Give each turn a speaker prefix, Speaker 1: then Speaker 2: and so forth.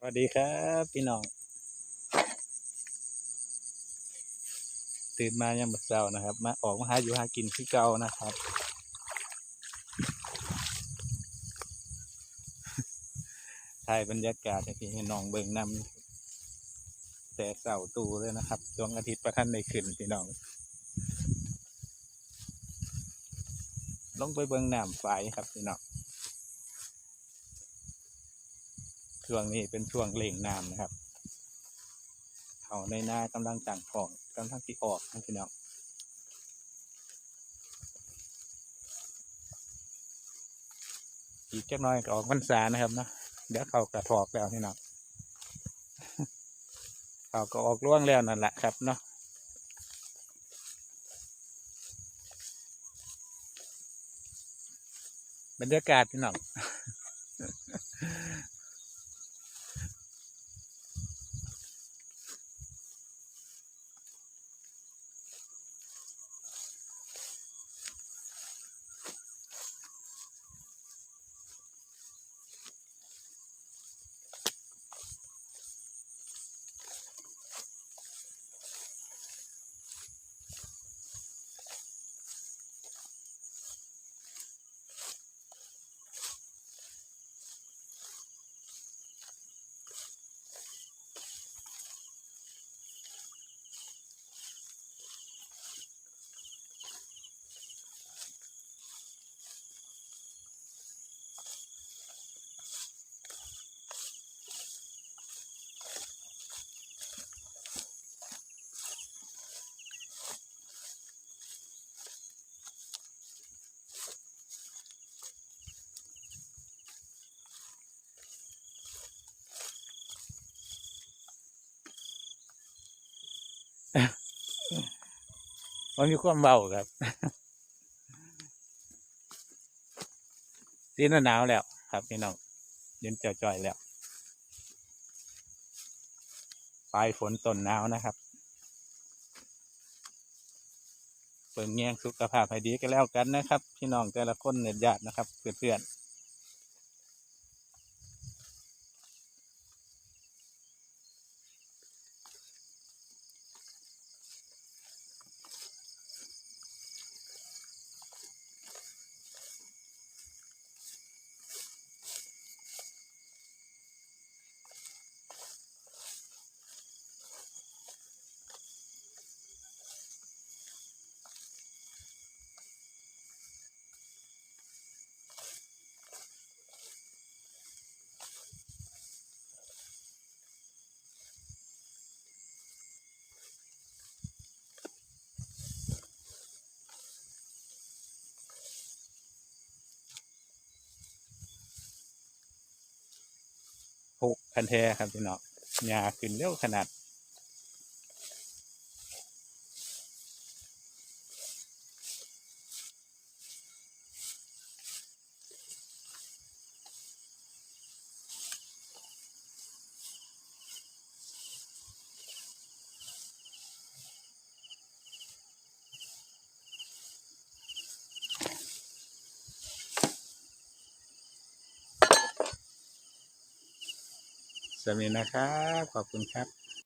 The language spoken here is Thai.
Speaker 1: วัสดีครับพี่น้องตื่นมายังบัดเช้านะครับมาออกมาหาอยู่หากินที่เก่านะครับถ่ายบรรยากาศให้พี่ให้น้องเบิ่งนำแต่เช้าตู่เลยนะครับดวงอาทิตย์ประทันได้ขึ้นพี่น้องลงไปเบิ่งน้ำฝายครับพี่น้องช่วงนี้เป็นช่วงเล่งน้ำนะครับเขาในนากำลังต่างของกำลังที่ออกนะพี่น้องอีกจักหน่อยก็ออกพรรษานะครับเนาะเดี๋ยวเขากระถอกแล้วพี่น้องเขาก็ออกร่วงแล้วนั่นแหละครับเนาะบรรยากาศพี่น้องมันมีความเบาครับสีหนาวแล้วครับพี่น้องเย็นจ่อยๆแล้วปลายฝนต้นหนาวนะครับเปิดแง่งสุขภาพให้ดีกันแล้วกันนะครับพี่น้องแต่ละคนเน็ตญาตินะครับเพื่อนๆผูกพันแท้ครับพี่น้องหญ้าขึ้นเร็วขนาดสวัสดีนะครับขอบคุณครับ